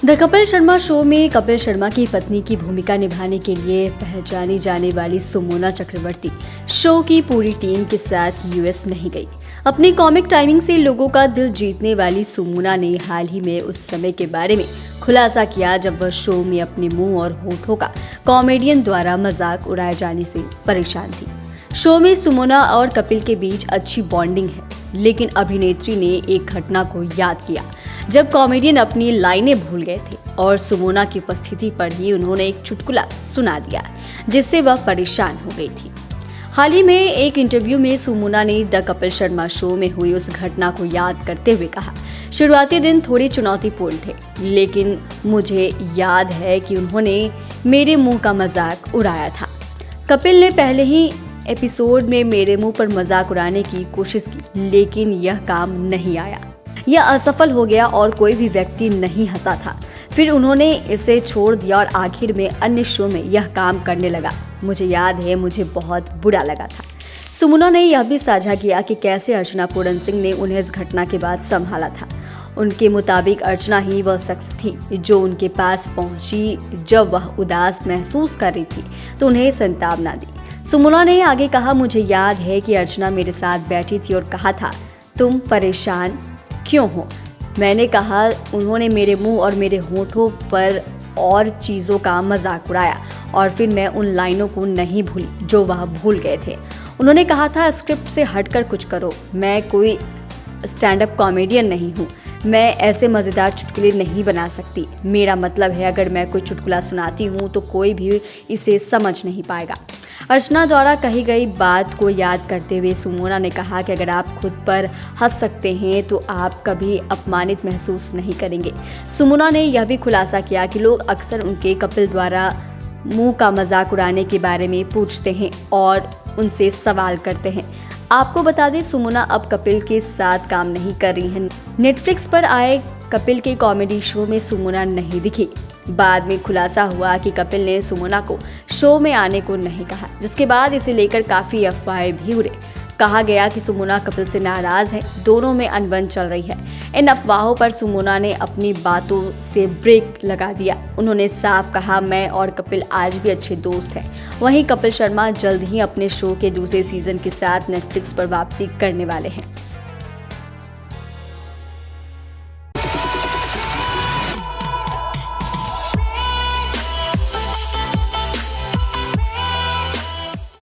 The Kapil Sharma show में कपिल शर्मा की पत्नी की भूमिका निभाने के लिए पहचानी जाने वाली सुमोना चक्रवर्ती शो की पूरी टीम के साथ यूएस नहीं गई। अपनी कॉमिक टाइमिंग से लोगों का दिल जीतने वाली सुमोना ने हाल ही में उस समय के बारे में खुलासा किया जब वह शो में अपने मुंह और होठों का कॉमेडियन द्वारा मजाक उड़ाए जाने से परेशान थी। शो में सुमोना और कपिल के बीच अच्छी बॉन्डिंग है, लेकिन अभिनेत्री ने एक घटना को याद किया जब कॉमेडियन अपनी लाइनें भूल गए थे और सुमोना की उपस्थिति पर ही उन्होंने एक चुटकुला सुना दिया, जिससे वह परेशान हो गई थी। हाल ही में एक इंटरव्यू में सुमोना ने द कपिल शर्मा शो में हुई उस घटना को याद करते हुए कहा, शुरुआती दिन थोड़ी चुनौतीपूर्ण थे, लेकिन मुझे याद है कि उन्होंने मेरे मुंह का मजाक उड़ाया था। कपिल ने पहले ही एपिसोड में मेरे मुंह पर मजाक उड़ाने की कोशिश की, लेकिन यह काम नहीं आया। यह असफल हो गया और कोई भी व्यक्ति नहीं हंसा था। फिर उन्होंने इसे छोड़ दिया और आखिर में अन्य शो में यह काम करने लगा। मुझे याद है, मुझे बहुत बुरा लगा था। सुमोना ने यह भी साझा किया कि कैसे अर्चना पूरन सिंह ने उन्हें इस घटना के बाद संभाला था। उनके मुताबिक अर्चना ही वह शख्स थी जो उनके पास पहुंची जब वह उदास महसूस कर रही थी तो उन्हें सांत्वना दी। सुमोना ने आगे कहा, मुझे याद है कि अर्चना मेरे साथ बैठी थी और कहा था, तुम परेशान क्यों हो? मैंने कहा, उन्होंने मेरे मुंह और मेरे होठों पर और चीज़ों का मजाक उड़ाया और फिर मैं उन लाइनों को नहीं भूली जो वह भूल गए थे। उन्होंने कहा था, स्क्रिप्ट से हटकर कुछ करो। मैं कोई स्टैंड अप कॉमेडियन नहीं हूँ, मैं ऐसे मज़ेदार चुटकुले नहीं बना सकती। मेरा मतलब है, अगर मैं कोई चुटकुला सुनाती हूँ तो कोई भी इसे समझ नहीं पाएगा। अर्चना द्वारा कही गई बात को याद करते हुए सुमोना ने कहा कि अगर आप खुद पर हंस सकते हैं तो आप कभी अपमानित महसूस नहीं करेंगे। सुमोना ने यह भी खुलासा किया कि लोग अक्सर उनके कपिल द्वारा मुंह का मजाक उड़ाने के बारे में पूछते हैं और उनसे सवाल करते हैं। आपको बता दें, सुमोना अब कपिल के साथ काम नहीं कर रही हैं। नेटफ्लिक्स पर आए कपिल के कॉमेडी शो में सुमोना नहीं दिखी। बाद में खुलासा हुआ कि कपिल ने सुमोना को शो में आने को नहीं कहा, जिसके बाद इसे लेकर काफ़ी अफवाहें भी उड़े। कहा गया कि सुमोना कपिल से नाराज़ है, दोनों में अनबन चल रही है। इन अफवाहों पर सुमोना ने अपनी बातों से ब्रेक लगा दिया। उन्होंने साफ कहा, मैं और कपिल आज भी अच्छे दोस्त हैं। वहीं कपिल शर्मा जल्द ही अपने शो के दूसरे सीजन के साथ नेटफ्लिक्स पर वापसी करने वाले हैं।